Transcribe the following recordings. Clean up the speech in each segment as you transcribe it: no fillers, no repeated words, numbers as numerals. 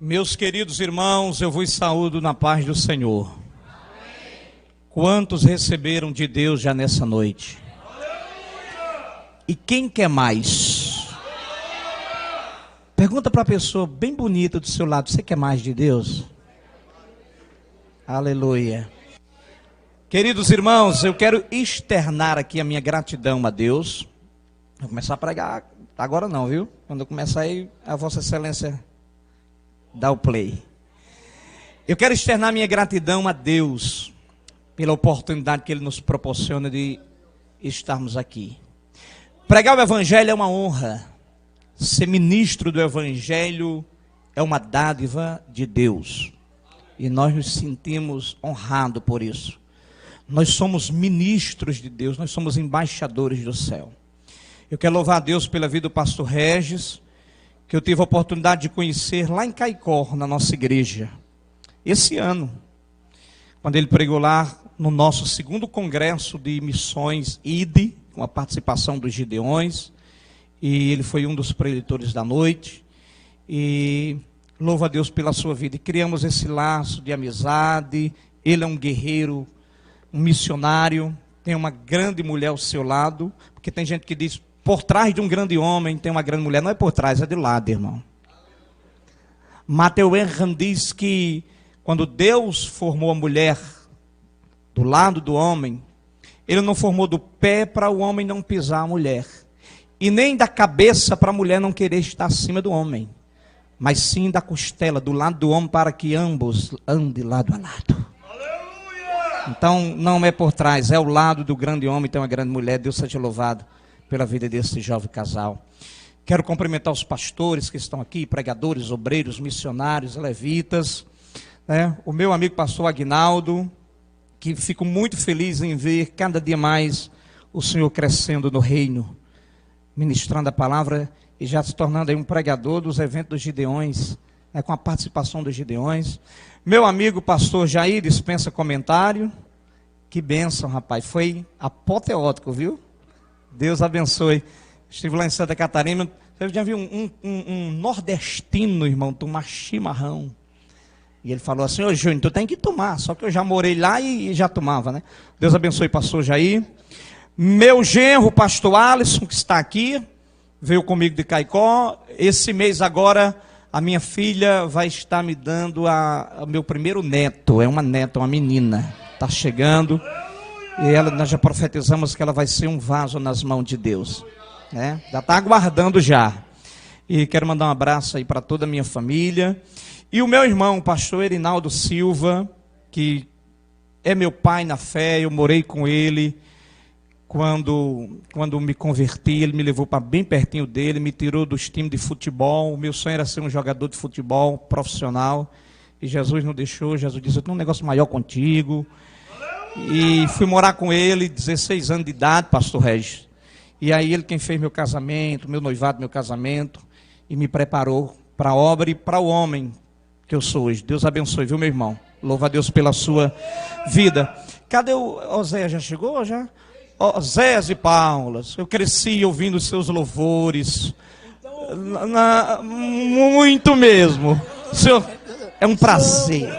Meus queridos irmãos, eu vos saúdo na paz do Senhor. Amém. Quantos receberam de Deus já nessa noite? Aleluia. E quem quer mais? Aleluia. Pergunta para a pessoa bem bonita do seu lado: você quer mais de Deus? Aleluia. Queridos irmãos, eu quero externar aqui a minha gratidão a Deus. Vou começar a pregar agora não, viu? Quando eu começar aí, a Vossa Excelência dá o play. Eu quero externar minha gratidão a Deus pela oportunidade que Ele nos proporciona de estarmos aqui. Pregar o Evangelho é uma honra. Ser ministro do Evangelho é uma dádiva de Deus. E nós nos sentimos honrados por isso. Nós somos ministros de Deus, nós somos embaixadores do céu. Eu quero louvar a Deus pela vida do pastor Regis, que eu tive a oportunidade de conhecer lá em Caicó, na nossa igreja, esse ano, quando ele pregou lá no nosso segundo congresso de missões ID, com a participação dos Gideões, e ele foi um dos preletores da noite, e louvo a Deus pela sua vida, e criamos esse laço de amizade. Ele é um guerreiro, um missionário, tem uma grande mulher ao seu lado, porque tem gente que diz: por trás de um grande homem tem uma grande mulher. Não é por trás, é de lado, irmão. Matthew Henry diz que quando Deus formou a mulher do lado do homem, Ele não formou do pé para o homem não pisar a mulher, e nem da cabeça para a mulher não querer estar acima do homem, mas sim da costela, do lado do homem, para que ambos andem lado a lado. Então não é por trás, é o lado do grande homem, tem uma grande mulher. Deus seja louvado pela vida desse jovem casal. Quero cumprimentar os pastores que estão aqui, pregadores, obreiros, missionários, levitas, né? O meu amigo pastor Aguinaldo, que fico muito feliz em ver cada dia mais o Senhor crescendo no reino, ministrando a palavra e já se tornando aí um pregador dos eventos dos Gideões, né, com a participação dos Gideões. Meu amigo pastor Jair dispensa comentário. Que bênção, rapaz, foi apoteótico, viu? Deus abençoe. Estive lá em Santa Catarina. Eu já vi um nordestino, irmão, tomar chimarrão. E ele falou assim: ô Júnior, tu tem que tomar. Só que eu já morei lá e já tomava, né? Deus abençoe, pastor Jair. Meu genro, pastor Alisson, que está aqui, veio comigo de Caicó. Esse mês agora, a minha filha vai estar me dando a meu primeiro neto. É uma neta, uma menina. Está chegando. E nós já profetizamos que ela vai ser um vaso nas mãos de Deus, né? Já está aguardando já. E quero mandar um abraço aí para toda a minha família. E o meu irmão, o pastor Erinaldo Silva, que é meu pai na fé. Eu morei com ele quando me converti. Ele me levou para bem pertinho dele, me tirou dos times de futebol. O meu sonho era ser um jogador de futebol profissional. E Jesus não deixou. Jesus disse: eu tenho um negócio maior contigo. E fui morar com ele, 16 anos de idade, pastor Regis. E aí ele quem fez meu casamento, meu noivado, meu casamento, e me preparou para a obra e para o homem que eu sou hoje. Deus abençoe, viu, meu irmão? Louva a Deus pela sua vida. Cadê o Oséias? Já chegou? Já? Oséias e Paulas. Eu cresci ouvindo os seus louvores. Muito mesmo. Senhor, é um prazer.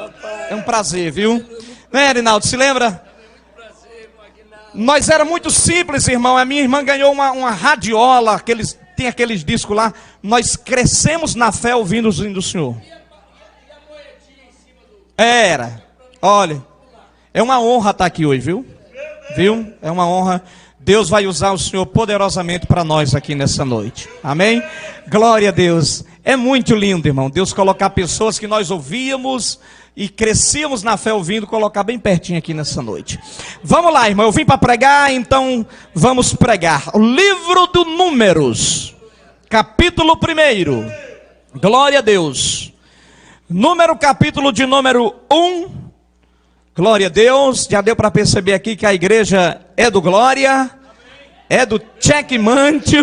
É um prazer, viu? Né, Erinaldo, se lembra? Nós era muito simples, irmão. A minha irmã ganhou uma radiola, tem aqueles discos lá. Nós crescemos na fé ouvindo os hinos do Senhor. Era. Olha, é uma honra estar aqui hoje, viu? Viu? É uma honra. Deus vai usar o Senhor poderosamente para nós aqui nessa noite. Amém? Glória a Deus. É muito lindo, irmão, Deus colocar pessoas que nós ouvíamos e crescíamos na fé ouvindo, colocar bem pertinho aqui nessa noite. Vamos lá, irmão, eu vim para pregar, então vamos pregar. O livro do Números, capítulo 1. Glória a Deus. Capítulo de número 1. Glória a Deus. Já deu para perceber aqui que a igreja é do glória, é do checkmate,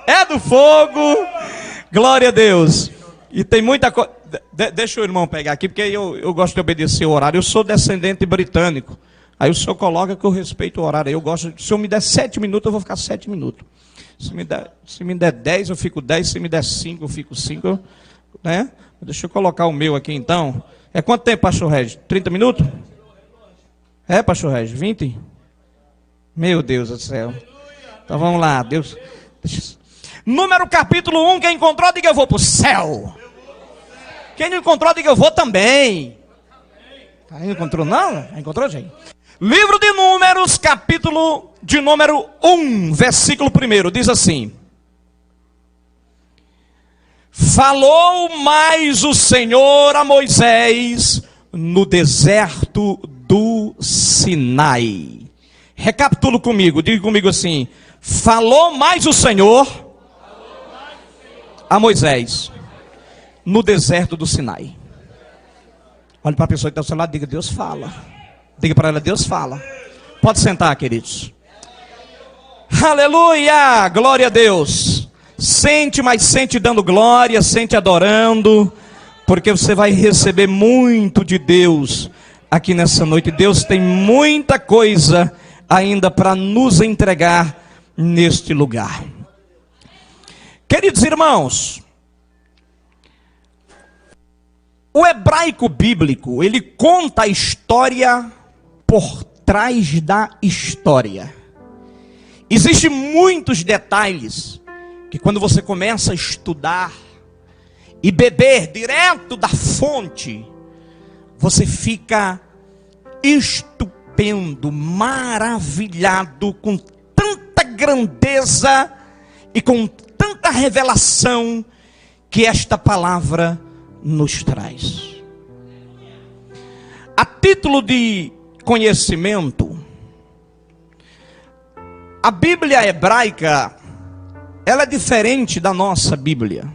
é do fogo. Glória a Deus. E tem muita coisa. Deixa o irmão pegar aqui, porque eu gosto de obedecer o horário. Eu sou descendente britânico. Aí o senhor coloca que eu respeito o horário. Eu gosto, se o senhor me der 7 minutos, eu vou ficar 7 minutos. Se me der 10, eu fico 10. Se me der 5, eu fico 5. Né? Deixa eu colocar o meu aqui então. É quanto tempo, pastor Regis? 30 minutos? É, pastor Regis? 20? Meu Deus do céu. Então vamos lá. Deus. Número capítulo 1. Quem encontrou, diga eu vou para o céu. Quem não encontrou, diga eu vou também. Não encontrou não? Encontrou, gente? Livro de Números, capítulo de número 1, versículo 1, diz assim: falou mais o Senhor a Moisés no deserto do Sinai. Recapitulo comigo, diga comigo assim: falou mais o Senhor a Moisés no deserto do Sinai. Olhe para a pessoa que está ao seu lado, diga: Deus fala. Diga para ela: Deus fala. Pode sentar, queridos. Aleluia, glória a Deus. Sente, mas sente dando glória, sente adorando, porque você vai receber muito de Deus aqui nessa noite. Deus tem muita coisa ainda para nos entregar neste lugar. Queridos irmãos, o hebraico bíblico, ele conta a história por trás da história. Existem muitos detalhes que quando você começa a estudar e beber direto da fonte, você fica estupendo, maravilhado com tanta grandeza e com tanta revelação que esta palavra nos traz. A título de conhecimento, a Bíblia hebraica, ela é diferente da nossa Bíblia.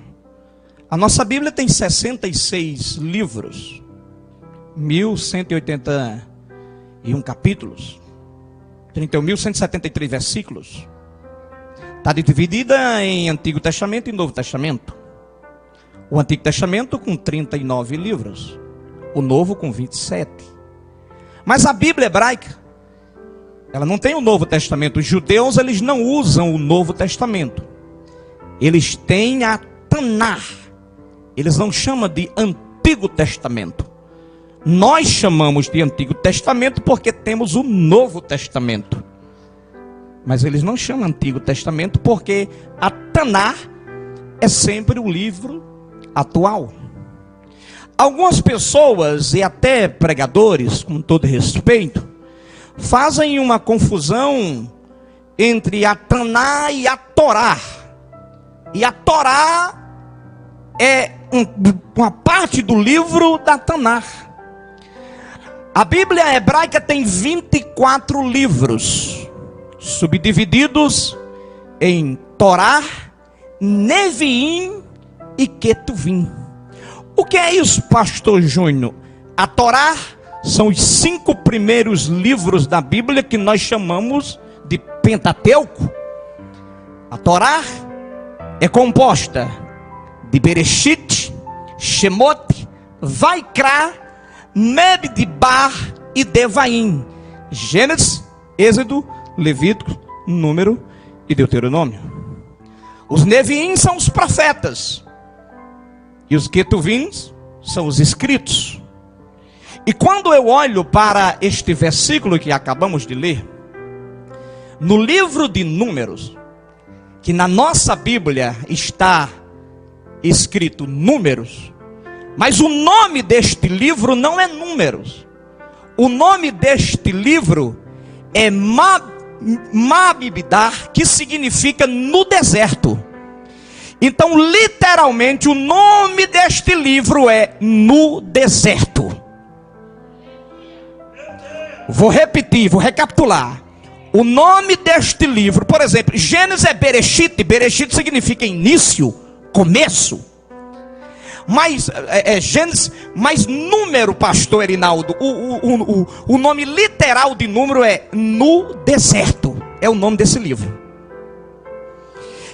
A nossa Bíblia tem 66 livros, 1181 capítulos, 31.173 versículos. Está dividida em Antigo Testamento e Novo Testamento. O Antigo Testamento com 39 livros, o Novo com 27. Mas a Bíblia hebraica, ela não tem o Novo Testamento. Os judeus, eles não usam o Novo Testamento. Eles têm a Tanar. Eles não chamam de Antigo Testamento. Nós chamamos de Antigo Testamento porque temos o Novo Testamento. Mas eles não chamam Antigo Testamento porque a Tanar é sempre o livro atual. Algumas pessoas e até pregadores, com todo respeito, fazem uma confusão entre a Taná e a Torá. E a Torá é uma parte do livro da Taná. A Bíblia hebraica tem 24 livros, subdivididos em Torá, Neviim e Ketuvim. O que é isso, pastor Júnior? A Torá são os 5 primeiros livros da Bíblia que nós chamamos de Pentateuco. A Torá é composta de Bereshit, Shemot, Vaikra, Mebidbar e Devaim. Gênesis, Êxodo, Levítico, Número e Deuteronômio. Os Neviim são os profetas. E os Ketuvins são os escritos. E quando eu olho para este versículo que acabamos de ler, no livro de Números, que na nossa Bíblia está escrito Números, mas o nome deste livro não é Números. O nome deste livro é Mabibdar, que significa no deserto. Então, literalmente, o nome deste livro é No Deserto. Vou repetir, vou recapitular. O nome deste livro, por exemplo, Gênesis é Bereshit. Bereshit significa início, começo. Mas Gênesis, mas Número, pastor Erinaldo, o nome literal de Número é No Deserto. É o nome desse livro,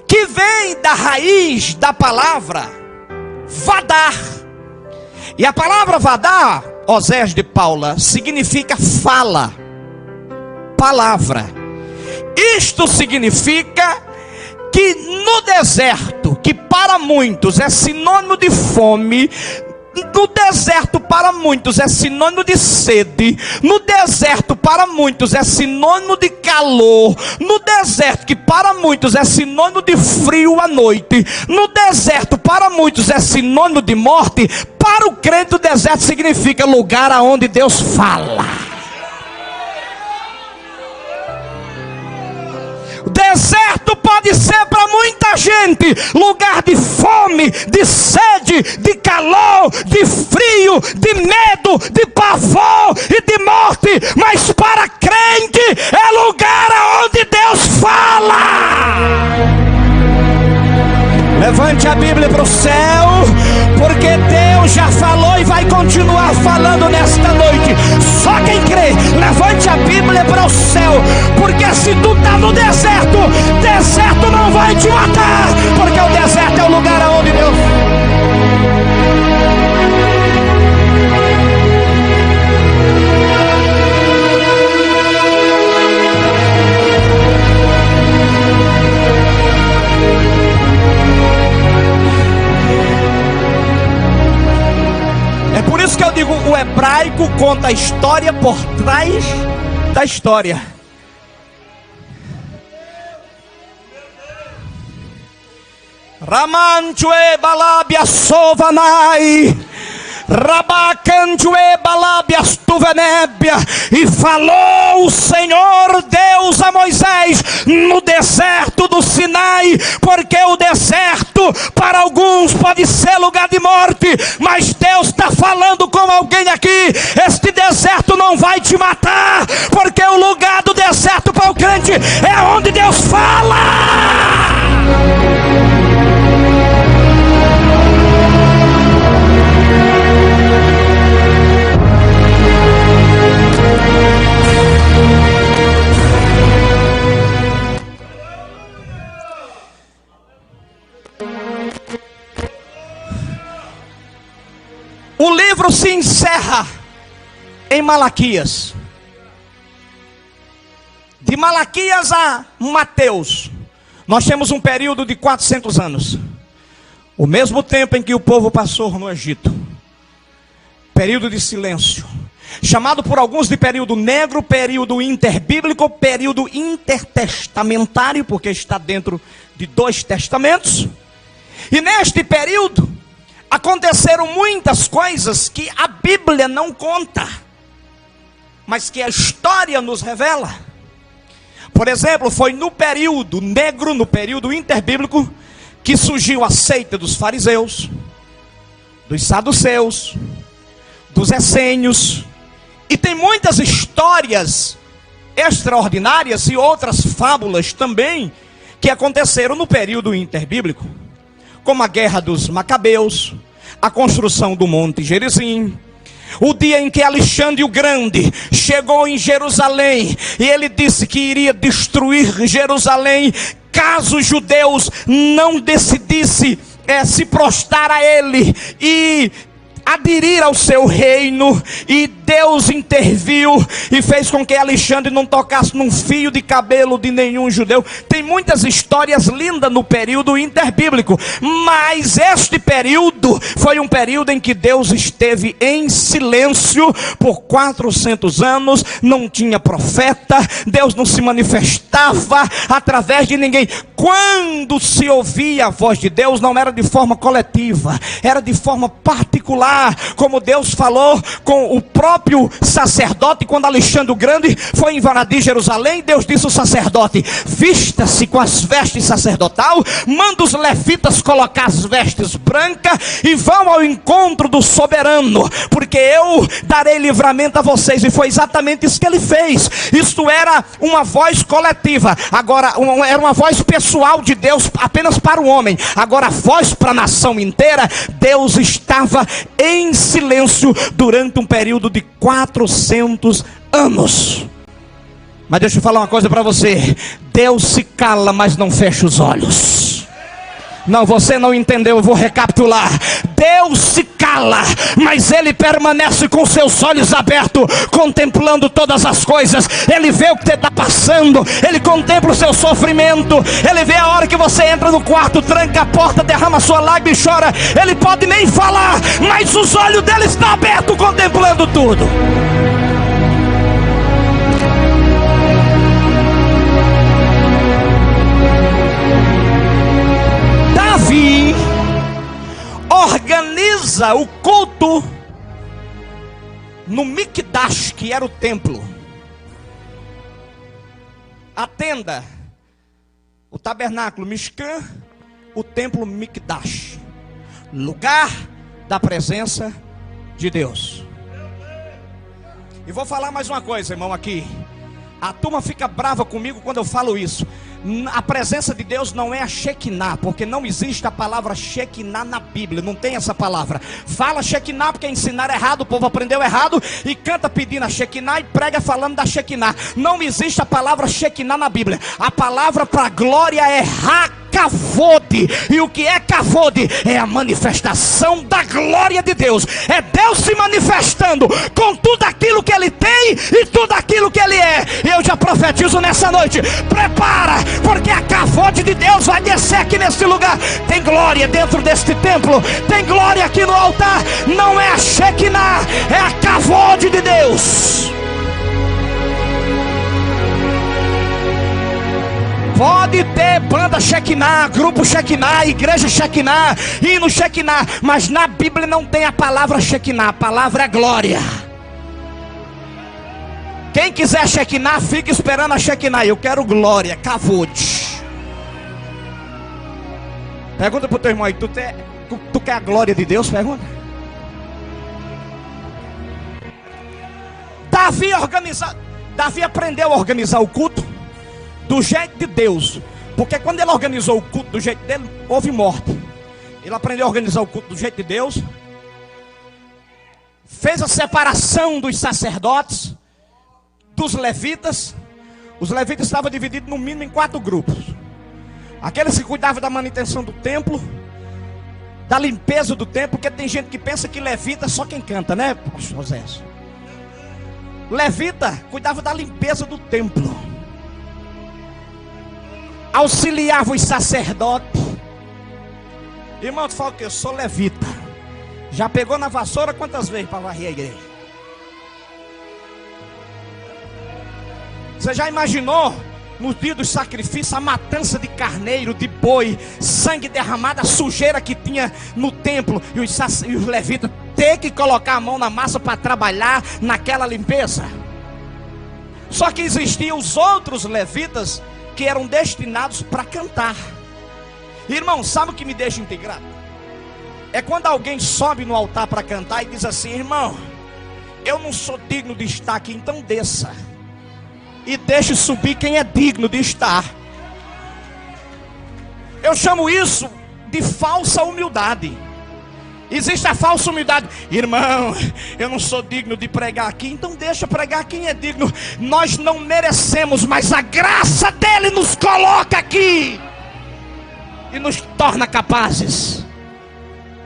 que vem da raiz da palavra Vadar. E a palavra Vadar, Osés de Paula, significa fala. palavra. Isto significa que no deserto, que para muitos é sinônimo de fome, no deserto para muitos é sinônimo de sede, no deserto para muitos é sinônimo de calor, no deserto que para muitos é sinônimo de frio à noite, no deserto para muitos é sinônimo de morte, para o crente o deserto significa lugar aonde Deus fala. Deserto pode ser para muita gente lugar de fome, de sede, de calor, de frio, de medo, de pavor e de morte, mas para crente é lugar onde Deus fala. Levante a Bíblia para o céu, porque Deus já falou e vai continuar falando nesta noite. Só quem crê, levante a Bíblia para o céu, porque se tu está no deserto, deserto não vai te matar, porque o deserto é o lugar onde Deus... É por isso que eu digo, o hebraico conta a história por trás da história. Ramanchue balabia sovanai, rabacanchue balabias tuvenébia. E falou o Senhor Deus a Moisés no deserto do Sinai, porque o deserto para alguns pode ser lugar de morte, mas Deus está falando com alguém aqui: este deserto não vai te matar, porque o lugar do deserto para o crente é onde Deus fala. O livro se encerra em Malaquias. De Malaquias a Mateus, nós temos um período de 400 anos. O mesmo tempo em que o povo passou no Egito. Período de silêncio. Chamado por alguns de período negro, período interbíblico, período intertestamentário, porque está dentro de 2 testamentos. E neste período aconteceram muitas coisas que a Bíblia não conta, mas que a história nos revela. Por exemplo, foi no período negro, no período interbíblico, que surgiu a seita dos fariseus, dos saduceus, dos essênios. E tem muitas histórias extraordinárias e outras fábulas também que aconteceram no período interbíblico, como a guerra dos Macabeus, a construção do Monte Gerizim, o dia em que Alexandre o Grande chegou em Jerusalém e ele disse que iria destruir Jerusalém caso os judeus não decidissem se prostrar a ele e aderir ao seu reino. E Deus interviu e fez com que Alexandre não tocasse num fio de cabelo de nenhum judeu. Tem muitas histórias lindas no período interbíblico, mas este período foi um período em que Deus esteve em silêncio por 400 anos. Não tinha profeta, Deus não se manifestava através de ninguém. Quando se ouvia a voz de Deus, não era de forma coletiva, era de forma particular, como Deus falou com o próprio sacerdote. Quando Alexandre o Grande foi invadir Jerusalém, Deus disse ao sacerdote: vista-se com as vestes sacerdotal, manda os levitas colocar as vestes brancas e vão ao encontro do soberano, porque eu darei livramento a vocês. E foi exatamente isso que ele fez. Isto era uma voz coletiva. Agora era uma voz pessoal de Deus apenas para o homem. Agora a voz para a nação inteira. Deus estava em silêncio durante um período de 400 anos. Mas deixa eu falar uma coisa para você: Deus se cala, mas não fecha os olhos. Não, você não entendeu, eu vou recapitular. Deus se cala, mas Ele permanece com seus olhos abertos, contemplando todas as coisas. Ele vê o que você está passando, Ele contempla o seu sofrimento, Ele vê a hora que você entra no quarto, tranca a porta, derrama sua lágrima e chora. Ele pode nem falar, mas os olhos dele estão abertos, contemplando tudo. Davi organiza o culto no Mikdash, que era o templo, a tenda, o tabernáculo Mishkan, o templo Mikdash, lugar da presença de Deus. E vou falar mais uma coisa, irmão, aqui. A turma fica brava comigo quando eu falo isso. A presença de Deus não é a Shekinah, porque não existe a palavra Shekinah na Bíblia, não tem essa palavra. Fala Shekinah porque ensinaram errado, o povo aprendeu errado e canta pedindo a Shekinah e prega falando da Shekinah. Não existe a palavra Shekinah na Bíblia. A palavra para glória é Kavod. E o que é Kavod? É a manifestação da glória de Deus. É Deus se manifestando com tudo aquilo que Ele tem e tudo aquilo que Ele é. E eu já profetizo nessa noite: prepara, porque a Kavod de Deus vai descer aqui nesse lugar. Tem glória dentro deste templo, tem glória aqui no altar. Não é a Shekinah, é a Kavod de Deus. Pode ter banda Shekinah, grupo Shekinah, igreja Shekinah, hino Shekinah, mas na Bíblia não tem a palavra Shekinah, a palavra é glória. Quem quiser Shekinah, fica esperando a Shekinah. Eu quero glória, Kavod. Pergunta para o teu irmão aí, tu quer a glória de Deus? Pergunta. Davi aprendeu a organizar o culto do jeito de Deus, porque quando ele organizou o culto do jeito dele, houve morte. Ele aprendeu a organizar o culto do jeito de Deus, fez a separação dos sacerdotes, dos levitas. Os levitas estavam divididos no mínimo em 4 grupos: aqueles que cuidavam da manutenção do templo, da limpeza do templo, porque tem gente que pensa que levita é só quem canta, né, José? Levita cuidava da limpeza do templo, auxiliava os sacerdotes. Irmão, tu fala que eu sou levita. Já pegou na vassoura quantas vezes para varrer a igreja? Você já imaginou no dia do sacrifício a matança de carneiro, de boi, sangue derramado, a sujeira que tinha no templo, e os levitas ter que colocar a mão na massa para trabalhar naquela limpeza? Só que existiam os outros levitas que eram destinados para cantar. Irmão, sabe o que me deixa integrado? É quando alguém sobe no altar para cantar e diz assim: irmão, eu não sou digno de estar aqui, então desça e deixe subir quem é digno de estar. Eu chamo isso de falsa humildade. Existe a falsa humildade: irmão, eu não sou digno de pregar aqui, então deixa pregar quem é digno. Nós não merecemos, mas a graça dele nos coloca aqui e nos torna capazes.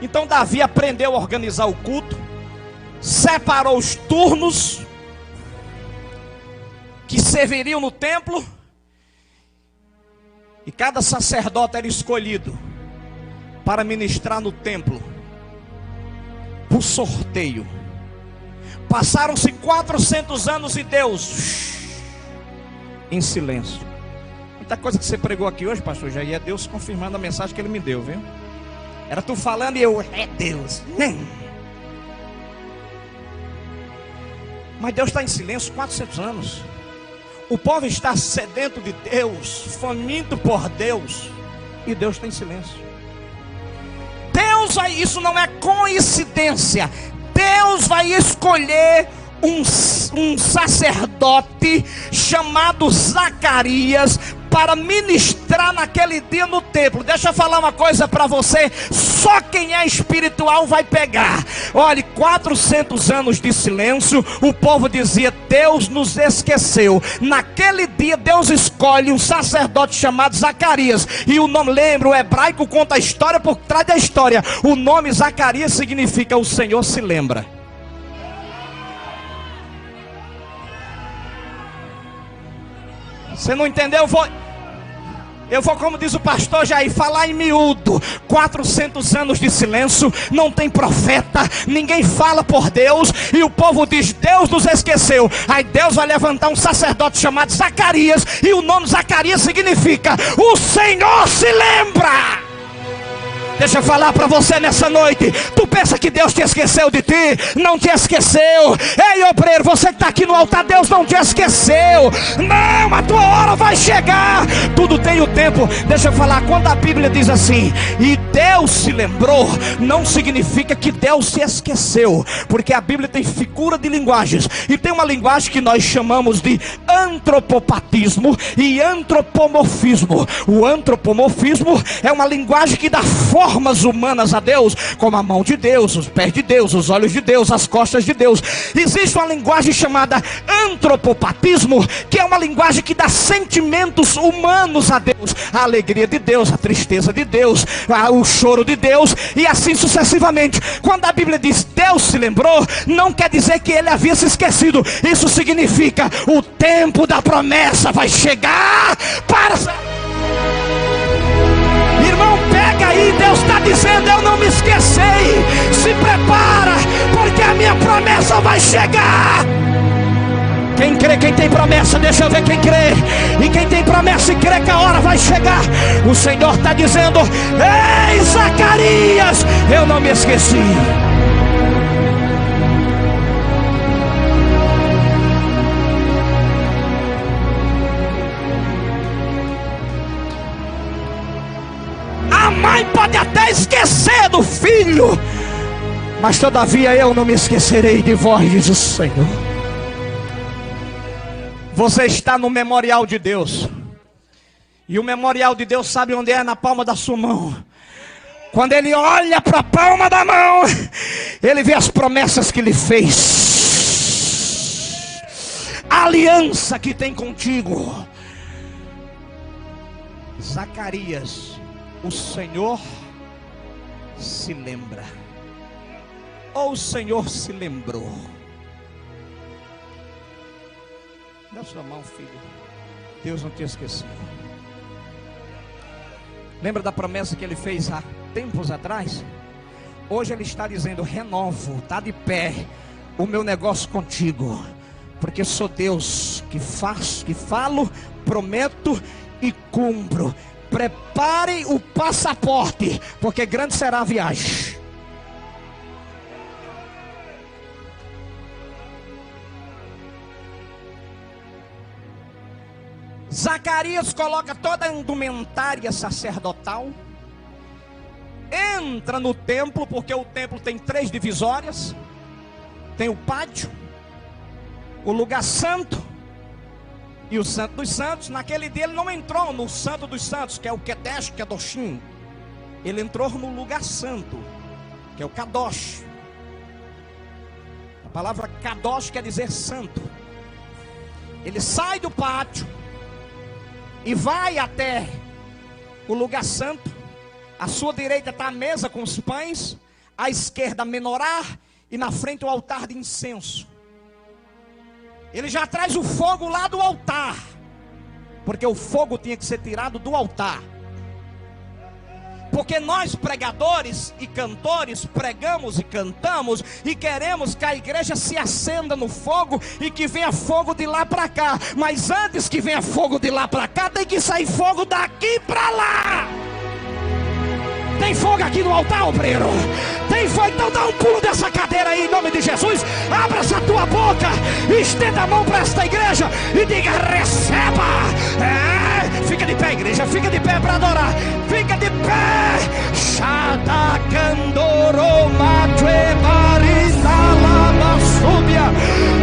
Então Davi aprendeu a organizar o culto, separou os turnos que serviriam no templo, e cada sacerdote era escolhido para ministrar no templo por sorteio. Passaram-se 400 anos e Deus em silêncio. Muita coisa que você pregou aqui hoje, pastor Jair, é Deus confirmando a mensagem que ele me deu, viu? Era tu falando e eu, é Deus. Mas Deus está em silêncio 400 anos. O povo está sedento de Deus, faminto por Deus, e Deus está em silêncio. Deus vai, isso não é coincidência. Deus vai escolher um sacerdote chamado Zacarias para ministrar naquele dia no templo. Deixa eu falar uma coisa para você, só quem é espiritual vai pegar. Olhe, 400 anos de silêncio, o povo dizia: Deus nos esqueceu. Naquele dia Deus escolhe um sacerdote chamado Zacarias, e o nome, lembra, o hebraico conta a história por trás da história. O nome Zacarias significa o Senhor se lembra. Você não entendeu? Eu vou, como diz o pastor Jair, falar em miúdo. 400 anos de silêncio, não tem profeta, ninguém fala por Deus, e o povo diz: Deus nos esqueceu. Aí Deus vai levantar um sacerdote chamado Zacarias, e o nome Zacarias significa o Senhor se lembra. Deixa eu falar para você nessa noite. Tu pensa que Deus te esqueceu de ti? Não te esqueceu. Ei, obreiro, você que está aqui no altar, Deus não te esqueceu. Não, a tua hora vai chegar. Tudo tem o tempo. Deixa eu falar, quando a Bíblia diz assim, e Deus se lembrou, não significa que Deus se esqueceu, porque a Bíblia tem figura de linguagens, e tem uma linguagem que nós chamamos de antropopatismo e antropomorfismo. O antropomorfismo é uma linguagem que dá formas humanas a Deus, como a mão de Deus, os pés de Deus, os olhos de Deus, as costas de Deus. Existe uma linguagem chamada antropopatismo, que é uma linguagem que dá sentimentos humanos a Deus, a alegria de Deus, a tristeza de Deus, o choro de Deus, e assim sucessivamente. Quando a Bíblia diz Deus se lembrou, não quer dizer que ele havia se esquecido. Isso significa o tempo da promessa vai chegar para... Irmão, pega aí, Deus está dizendo: eu não me esqueci. Se prepara, porque a minha promessa vai chegar. Quem crê, quem tem promessa, deixa eu ver quem crê. E quem tem promessa e crê que a hora vai chegar, o Senhor está dizendo: ei, Zacarias, eu não me esqueci. A mãe pode até esquecer do filho, mas todavia eu não me esquecerei de vós, diz o Senhor. Você está no memorial de Deus, e o memorial de Deus sabe onde é? Na palma da sua mão. Quando ele olha para a palma da mão, ele vê as promessas que ele fez, a aliança que tem contigo. Zacarias, o Senhor se lembra, ou o Senhor se lembrou. Dá sua mão, filho. Deus não te esqueceu. Lembra da promessa que ele fez há tempos atrás? Hoje ele está dizendo: renovo, está de pé o meu negócio contigo, porque sou Deus que faço, que falo, prometo e cumpro. Preparem o passaporte, porque grande será a viagem. Zacarias coloca toda a indumentária sacerdotal, entra no templo, porque o templo tem 3 divisórias. Tem o pátio, o lugar santo e o Santo dos Santos. Naquele dia ele não entrou no Santo dos Santos, que é o Kedesh, Kedoshim. Ele entrou no lugar santo, que é o Kadosh. A palavra Kadosh quer dizer santo. Ele sai do pátio e vai até o lugar santo. À sua direita está a mesa com os pães, à esquerda a menorá, e na frente o altar de incenso. Ele já traz o fogo lá do altar, porque o fogo tinha que ser tirado do altar. Porque nós pregadores e cantores pregamos e cantamos e queremos que a igreja se acenda no fogo e que venha fogo de lá para cá. Mas antes que venha fogo de lá para cá, tem que sair fogo daqui para lá. Tem fogo aqui no altar, obreiro? Tem fogo? Então dá um pulo dessa cadeira aí em nome de Jesus. Abra essa tua boca, estenda a mão para esta igreja e diga: receba. Fica de pé, igreja, fica de pé para adorar. Fica de pé.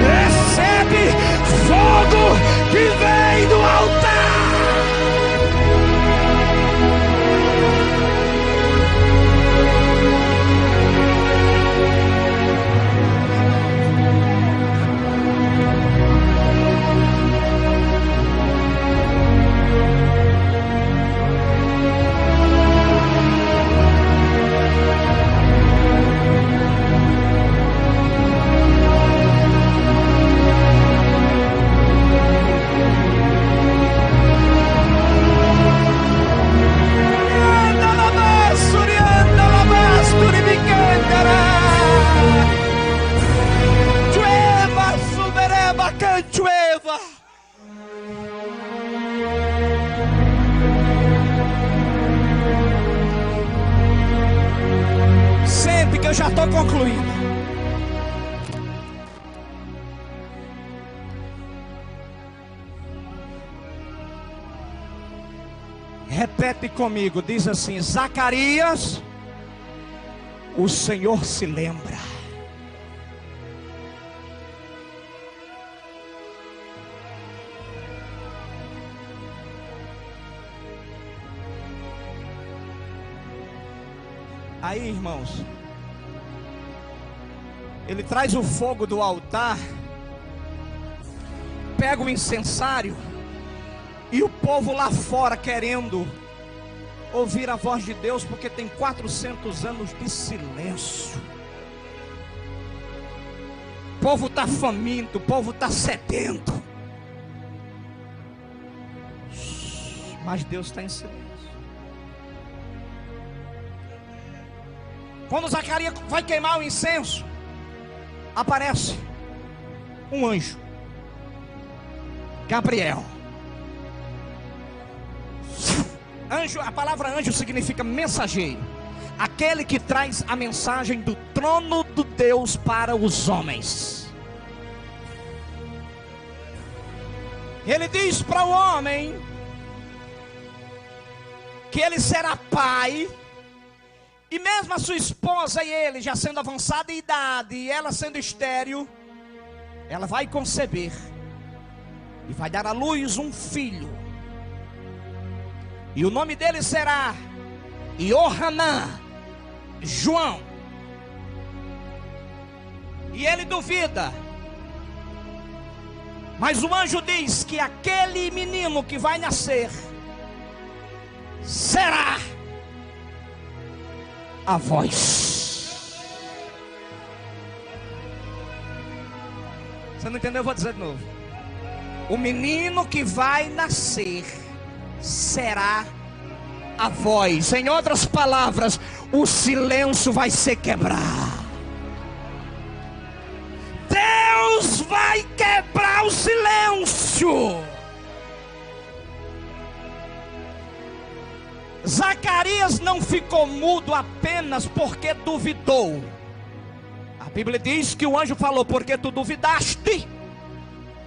Recebe fogo que vem do altar. Eu já estou concluindo. Repete comigo, diz assim: Zacarias, o Senhor se lembra. Aí, irmãos, ele traz o fogo do altar, pega o incensário, e o povo lá fora querendo ouvir a voz de Deus, porque tem 400 anos de silêncio. O povo está faminto, o povo está sedento, mas Deus está em silêncio. Quando Zacarias vai queimar o incenso, aparece um anjo, Gabriel. Anjo, a palavra anjo significa mensageiro, aquele que traz a mensagem do trono de Deus para os homens. Ele diz para o homem que ele será pai. E mesmo a sua esposa e ele já sendo avançada em idade, e ela sendo estéril, ela vai conceber e vai dar à luz um filho. E o nome dele será Iohanã, João. E ele duvida, mas o anjo diz que aquele menino que vai nascer será a voz. Você não entendeu? Eu vou dizer de novo. O menino que vai nascer será a voz. Em outras palavras, o silêncio vai se quebrar. Deus vai quebrar o silêncio. Zacarias não ficou mudo apenas porque duvidou. A Bíblia diz que o anjo falou: porque tu duvidaste,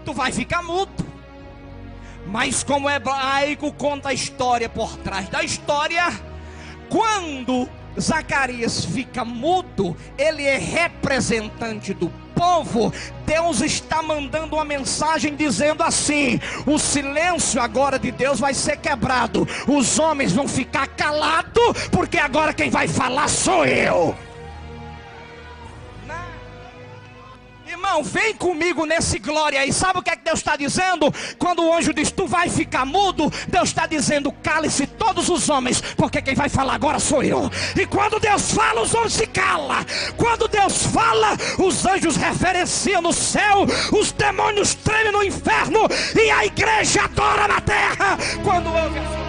tu vai ficar mudo. Mas como o hebraico conta a história por trás da história, quando Zacarias fica mudo, ele é representante do povo. Deus está mandando uma mensagem dizendo assim: o silêncio agora de Deus vai ser quebrado. Os homens vão ficar calados, porque agora quem vai falar sou eu. Irmão, vem comigo nesse glória aí. Sabe o que é que Deus está dizendo? Quando o anjo diz: tu vai ficar mudo, Deus está dizendo: cale-se todos os homens, porque quem vai falar agora sou eu. E quando Deus fala, os homens se calam. Quando Deus fala, os anjos reverenciam no céu, os demônios tremem no inferno, e a igreja adora na terra. Quando ouve a sua...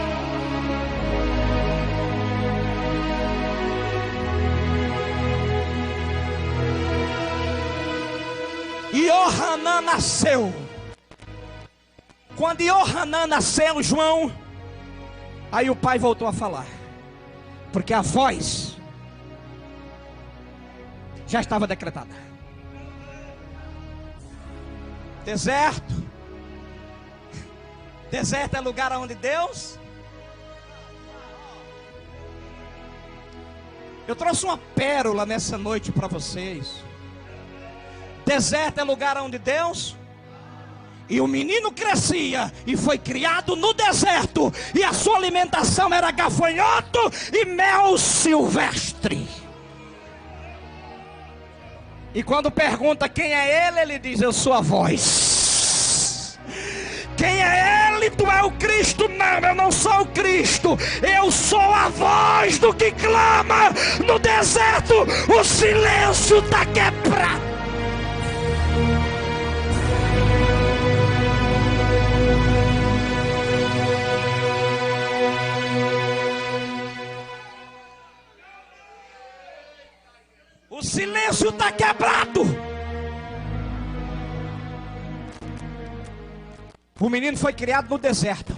Iohanã nasceu. Quando Iohanã nasceu, João, aí o pai voltou a falar, porque a voz já estava decretada. Deserto. Deserto é lugar onde Deus... Eu trouxe uma pérola nessa noite para vocês. Deserto é lugar onde Deus... E o menino crescia e foi criado no deserto, e a sua alimentação era gafanhoto e mel silvestre. E quando pergunta quem é ele, ele diz: eu sou a voz. Quem é ele? Tu é o Cristo? Não, eu não sou o Cristo. Eu sou a voz do que clama no deserto. O silêncio está quebrado. O silêncio está quebrado. O menino foi criado no deserto.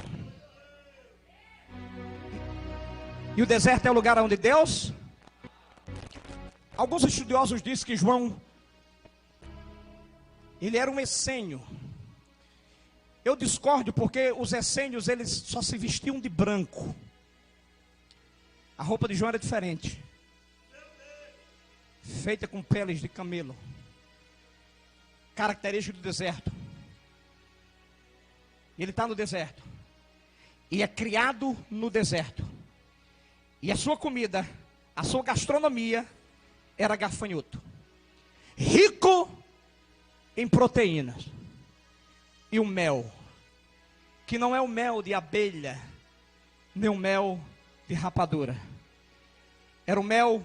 E o deserto é o lugar onde Deus... Alguns estudiosos dizem que João, ele era um essênio. Eu discordo porque os essênios, eles só se vestiam de branco. A roupa de João era diferente. Feita com peles de camelo. Característica do deserto. Ele está no deserto. E é criado no deserto. E a sua comida, a sua gastronomia era gafanhoto. Rico em proteínas. E o mel, que não é o mel de abelha, nem o mel de rapadura. Era o mel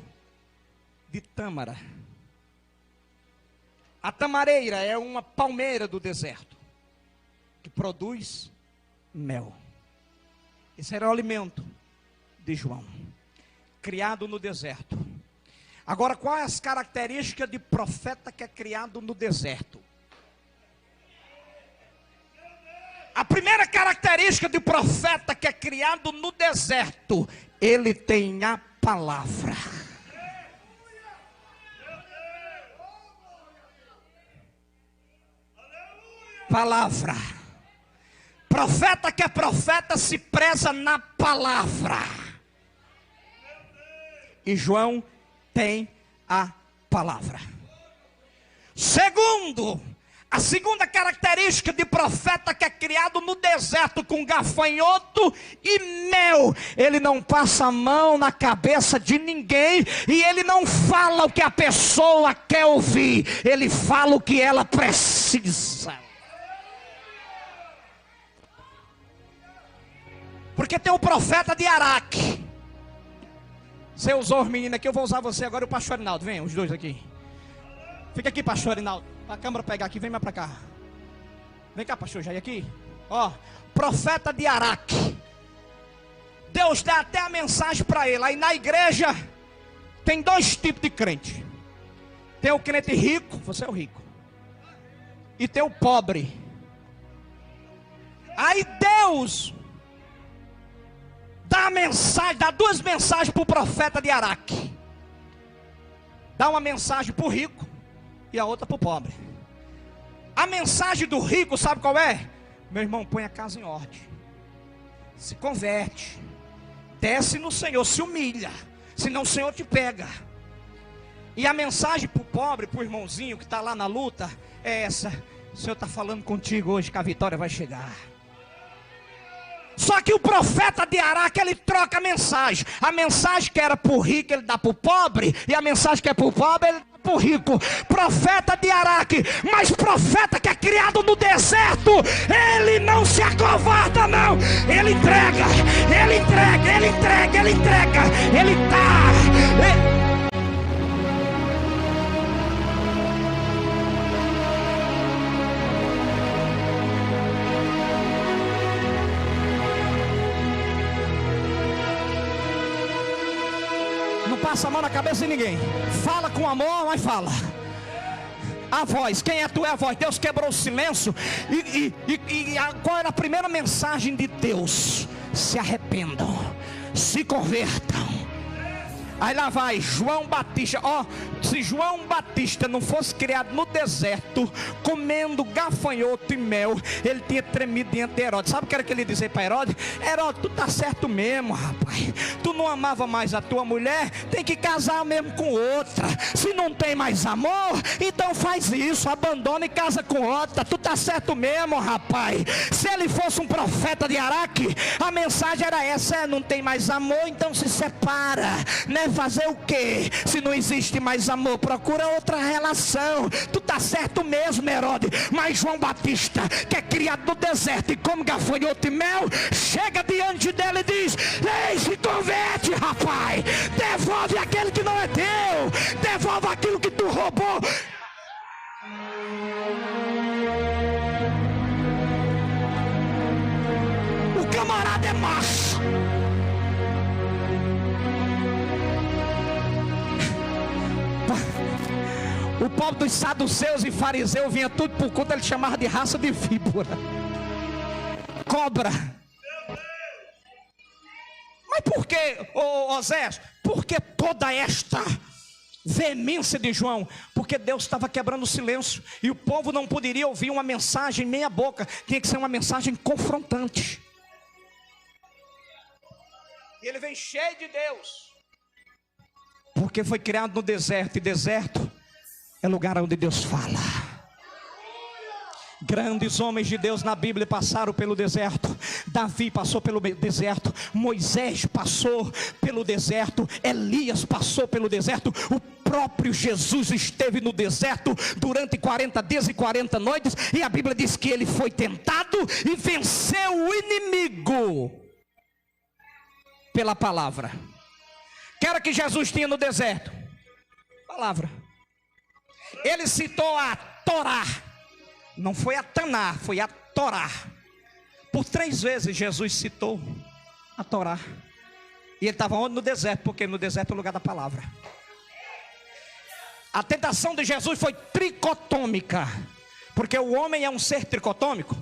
de tâmara. A tamareira é uma palmeira do deserto, que produz mel. Esse era o alimento de João, criado no deserto. Agora, quais as características de profeta que é criado no deserto? A primeira característica de profeta que é criado no deserto, ele tem a palavra. Palavra. Profeta que é profeta se preza na palavra. E João tem a palavra. Segundo, a segunda característica de profeta que é criado no deserto com gafanhoto e mel. Ele não passa a mão na cabeça de ninguém. E ele não fala o que a pessoa quer ouvir. Ele fala o que ela precisa. Porque tem o profeta de Araque. Você usou os meninos aqui, eu vou usar você agora e o pastor Arinaldo. Vem, os dois aqui. Fica aqui, pastor Arinaldo. A câmera pegar aqui, vem mais pra cá. Vem cá, pastor Jair, aqui. Ó, profeta de Araque. Deus dá até a mensagem para ele. Aí na igreja tem dois tipos de crente. Tem o crente rico, você é o rico. E tem o pobre. Aí Deus dá a mensagem, dá duas mensagens para o profeta de Araque. Dá uma mensagem para o rico e a outra para o pobre. A mensagem do rico, sabe qual é? Meu irmão, põe a casa em ordem. Se converte. Desce no Senhor, se humilha. Senão o Senhor te pega. E a mensagem para o pobre, para o irmãozinho que está lá na luta, é essa: o Senhor está falando contigo hoje que a vitória vai chegar. Só que o profeta de Araque, ele troca a mensagem. A mensagem que era para o rico, ele dá para o pobre. E a mensagem que é para o pobre, ele dá para o rico. Profeta de Araque. Mas profeta que é criado no deserto, ele não se acovarda não. Ele entrega, ele entrega, ele entrega, ele entrega. Ele está... Passa a mão na cabeça de ninguém. Fala com amor, mas fala. A voz, quem é tu? É a voz. Deus quebrou o silêncio. Qual era a primeira mensagem de Deus? Se arrependam, se convertam. Aí lá vai João Batista. Ó, se João Batista não fosse criado no deserto, comendo gafanhoto e mel, ele tinha tremido diante de Herodes. Sabe o que era que ele dizia para Herodes? Herodes, tu tá certo mesmo, rapaz. Tu não amava mais a tua mulher, tem que casar mesmo com outra. Se não tem mais amor, então faz isso, abandona e casa com outra. Tu tá certo mesmo, rapaz. Se ele fosse um profeta de Araque, a mensagem era essa: não tem mais amor, então se separa, né? Fazer o que? Se não existe mais amor, procura outra relação. Tu tá certo mesmo, Herodes. Mas João Batista, que é criado no deserto e come gafanhoto e mel, chega diante dele e diz: ei, se converte, rapaz. Devolve aquele que não é teu. Devolve aquilo que tu roubou. O camarada é macho. O povo dos saduceus e fariseus vinha tudo por conta, ele chamava de raça de víbora, cobra. Mas por que, Osés? Porque toda esta veemência de João, porque Deus estava quebrando o silêncio, e o povo não poderia ouvir uma mensagem meia boca, tinha que ser uma mensagem confrontante. E ele vem cheio de Deus, porque foi criado no deserto, e deserto é lugar onde Deus fala. Grandes homens de Deus na Bíblia passaram pelo deserto. Davi passou pelo deserto, Moisés passou pelo deserto, Elias passou pelo deserto, o próprio Jesus esteve no deserto durante 40 dias e 40 noites, e a Bíblia diz que ele foi tentado e venceu o inimigo pela palavra. Que era que Jesus tinha no deserto? Palavra. Ele citou a Torá, não foi a Taná, foi a Torá. Por 3 vezes Jesus citou a Torá. E ele estava onde? No deserto, porque no deserto é o lugar da palavra. A tentação de Jesus foi tricotômica, porque o homem é um ser tricotômico.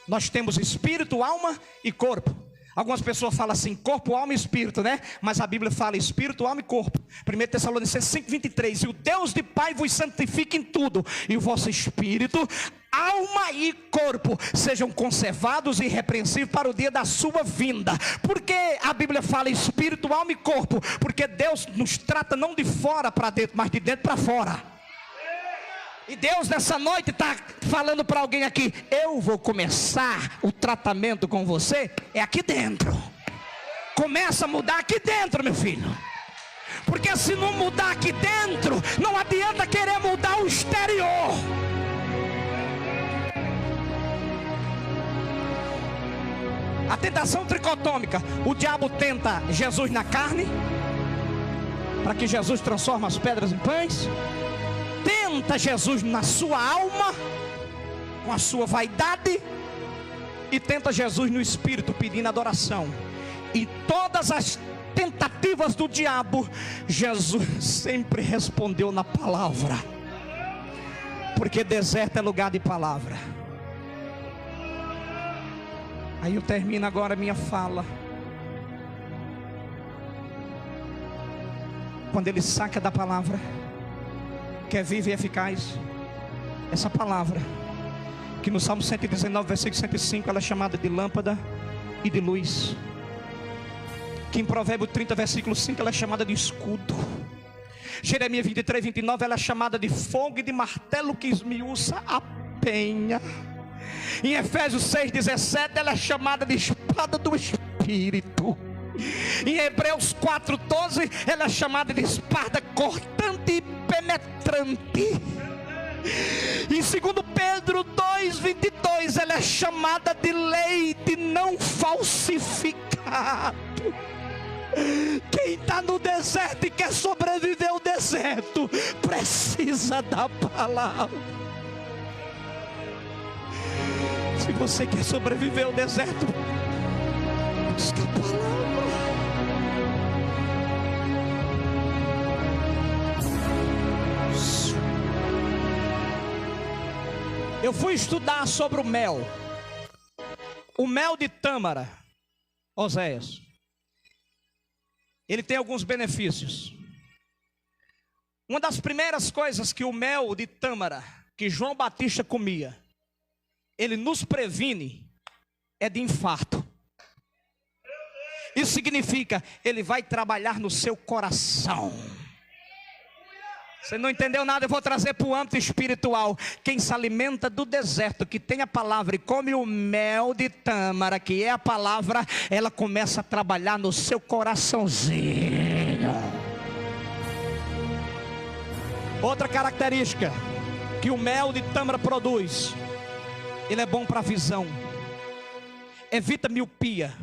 Nós temos espírito, alma e corpo. Algumas pessoas falam assim, corpo, alma e espírito, né? Mas a Bíblia fala espírito, alma e corpo. 1 Tessalonicenses 5:23. E o Deus de Pai vos santifique em tudo, e o vosso espírito, alma e corpo sejam conservados e irrepreensíveis para o dia da sua vinda. Por que a Bíblia fala espírito, alma e corpo? Porque Deus nos trata não de fora para dentro, mas de dentro para fora. E Deus nessa noite está falando para alguém aqui: eu vou começar o tratamento com você, é aqui dentro. Começa a mudar aqui dentro, meu filho. Porque se não mudar aqui dentro, não adianta querer mudar o exterior. A tentação tricotômica: o diabo tenta Jesus na carne, para que Jesus transforme as pedras em pães. Tenta Jesus na sua alma, com a sua vaidade. E tenta Jesus no espírito, pedindo adoração. E todas as tentativas do diabo, Jesus sempre respondeu na palavra. Porque deserto é lugar de palavra. Aí eu termino agora a minha fala. Quando ele saca da palavra, que é viva e eficaz, essa palavra, que no Salmo 119, versículo 105, ela é chamada de lâmpada e de luz. Que em Provérbio 30, versículo 5, ela é chamada de escudo. Jeremias 23, 29, ela é chamada de fogo e de martelo que esmiuça a penha. Em Efésios 6, 17, ela é chamada de espada do Espírito. Em Hebreus 4, 12, ela é chamada de espada cortante e penetrante. Em 2 Pedro 2, 22, ela é chamada de leite não falsificado. Quem está no deserto e quer sobreviver ao deserto, precisa da palavra. Se você quer sobreviver ao deserto, busca a palavra. Eu fui estudar sobre o mel. O mel de tâmara, Oséias, ele tem alguns benefícios. Uma das primeiras coisas que o mel de tâmara, que João Batista comia, ele nos previne, é de infarto. Isso significa, ele vai trabalhar no seu coração. Você não entendeu nada, eu vou trazer para o âmbito espiritual. Quem se alimenta do deserto, que tem a palavra e come o mel de tâmara, que é a palavra, ela começa a trabalhar no seu coraçãozinho. Outra característica que o mel de tâmara produz: ele é bom para a visão, evita miopia.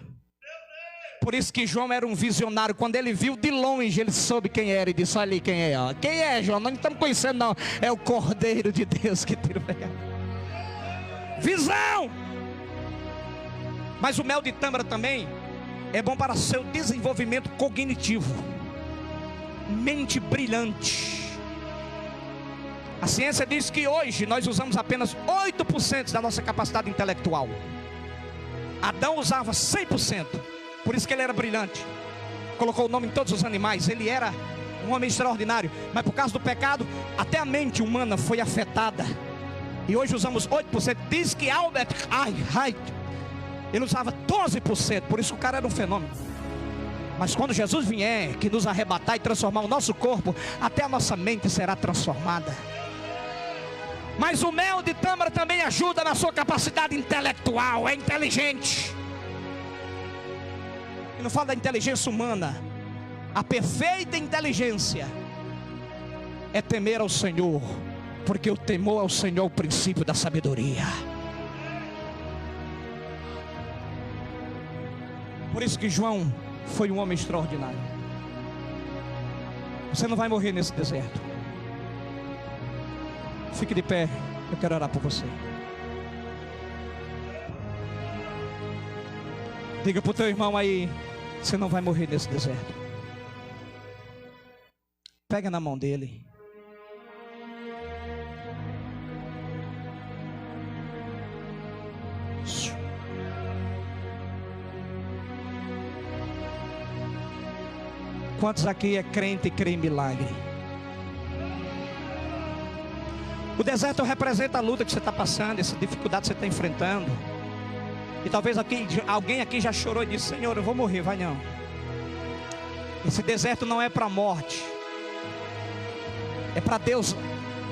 Por isso que João era um visionário. Quando ele viu de longe, ele soube quem era e disse: olha ali quem é. Ó. Quem é, João? Nós não estamos conhecendo não. É o Cordeiro de Deus que tira o pecado. Visão! Mas o mel de tâmara também é bom para seu desenvolvimento cognitivo. Mente brilhante. A ciência diz que hoje nós usamos apenas 8% da nossa capacidade intelectual. Adão usava 100%. Por isso que ele era brilhante. Colocou o nome em todos os animais. Ele era um homem extraordinário. Mas por causa do pecado, até a mente humana foi afetada. E hoje usamos 8%. Diz que Albert Einstein, ele usava 12%. Por isso o cara era um fenômeno. Mas quando Jesus vier, que nos arrebatar e transformar o nosso corpo, até a nossa mente será transformada. Mas o mel de tâmara também ajuda na sua capacidade intelectual. É inteligente. Eu não falo da inteligência humana. A perfeita inteligência é temer ao Senhor, porque o temor ao Senhor é o princípio da sabedoria. Por isso que João foi um homem extraordinário. Você não vai morrer nesse deserto. Fique de pé, eu quero orar por você. Diga para o teu irmão aí: você não vai morrer nesse deserto. Pega na mão dele. Quantos aqui é crente e crê em milagre? O deserto representa a luta que você está passando, essa dificuldade que você está enfrentando. E talvez alguém aqui já chorou e disse: Senhor, eu vou morrer. Vai não. Esse deserto não é para a morte. É para Deus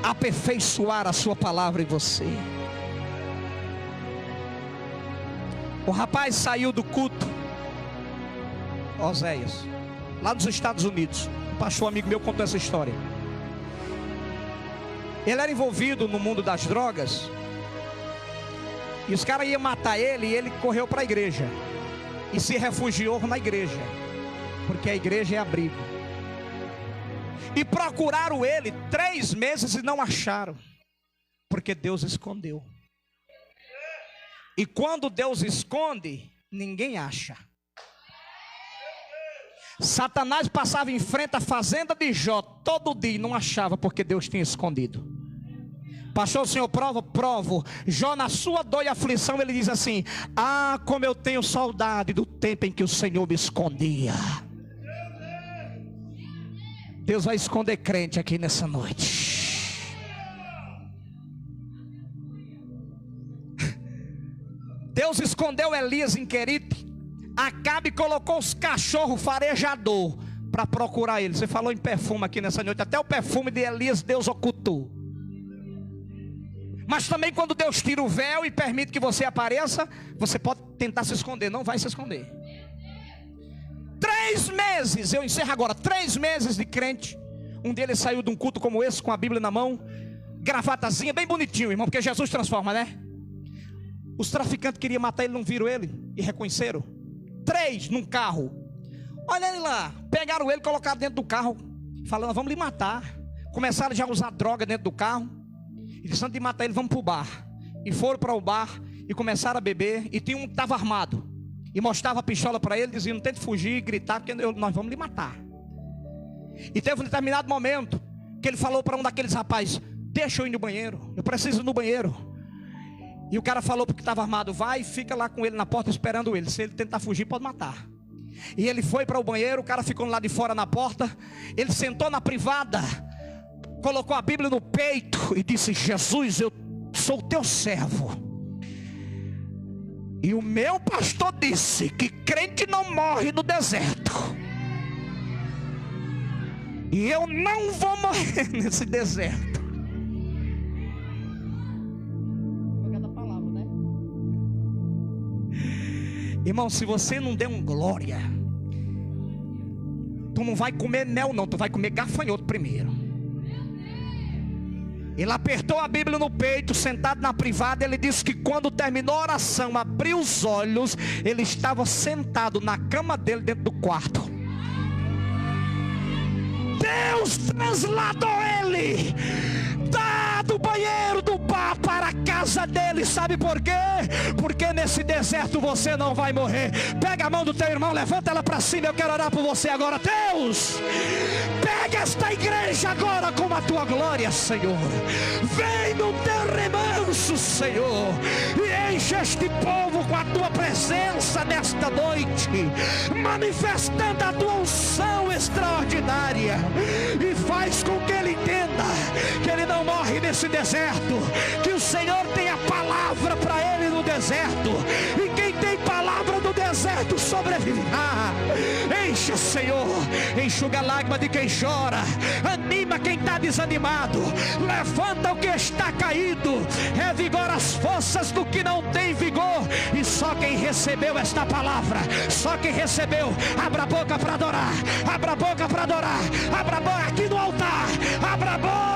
aperfeiçoar a sua palavra em você. O rapaz saiu do culto, Oséias, lá dos Estados Unidos. Um pastor amigo meu contou essa história. Ele era envolvido no mundo das drogas. E os caras iam matar ele. E ele correu para a igreja e se refugiou na igreja, porque a igreja é abrigo. E procuraram ele 3 meses e não acharam, porque Deus escondeu. E quando Deus esconde, ninguém acha. Satanás passava em frente à fazenda de Jó todo dia e não achava, porque Deus tinha escondido. Pastor, o Senhor prova? Provo. Jó, na sua dor e aflição, ele diz assim: ah, como eu tenho saudade do tempo em que o Senhor me escondia. Deus vai esconder crente aqui nessa noite. Deus escondeu Elias em Querite. Acabe colocou os cachorros farejador para procurar ele. Você falou em perfume aqui nessa noite. Até o perfume de Elias Deus ocultou. Mas também quando Deus tira o véu e permite que você apareça, você pode tentar se esconder. Não vai se esconder. 3 meses, eu encerro agora. 3 meses de crente. Um deles saiu de um culto como esse, com a Bíblia na mão, gravatazinha, bem bonitinho, irmão, porque Jesus transforma, né? Os traficantes queriam matar ele, não viram ele e reconheceram. 3 num carro. Olha ele lá. Pegaram ele, colocaram dentro do carro, falando: vamos lhe matar. Começaram já a usar droga dentro do carro. E disse: antes de matar ele, vamos para o bar. E foram para o bar e começaram a beber. E tinha um que estava armado e mostrava a pistola para ele, dizia: não tente fugir e gritar, porque nós vamos lhe matar. E teve um determinado momento que ele falou para um daqueles rapazes: deixa eu ir no banheiro, eu preciso ir no banheiro. E o cara falou porque estava armado: vai e fica lá com ele na porta esperando ele. Se ele tentar fugir, pode matar. E ele foi para o banheiro, o cara ficou lá de fora na porta. Ele sentou na privada, colocou a Bíblia no peito e disse: Jesus, eu sou o teu servo. E o meu pastor disse que crente não morre no deserto. E eu não vou morrer nesse deserto. Irmão, se você não der um glória, tu não vai comer mel não, tu vai comer gafanhoto primeiro. Ele apertou a Bíblia no peito, sentado na privada. Ele disse que quando terminou a oração, abriu os olhos, ele estava sentado na cama dele dentro do quarto. Deus trasladou ele do banheiro do bar para a casa dele. Sabe por quê? Porque nesse deserto você não vai morrer. Pega a mão do teu irmão, levanta ela para cima. Eu quero orar por você agora. Deus, pega esta igreja agora com a tua glória, Senhor. Vem no teu remanso, Senhor, e enche este povo com a tua presença nesta noite, manifestando a tua unção extraordinária. área, e faz com que ele entenda que ele não morre nesse deserto, que o Senhor tem a palavra para ele no deserto, e quem tem palavra no deserto sobreviverá. Enche, Senhor, enxuga a lágrima de quem chora, anima quem está desanimado, levanta o que está caído, revigora as forças do que não tem vigor. E só quem recebeu esta palavra, só quem recebeu, abra a boca para adorar, abra a boca para adorar, abra a boca aqui no altar, abra a boca.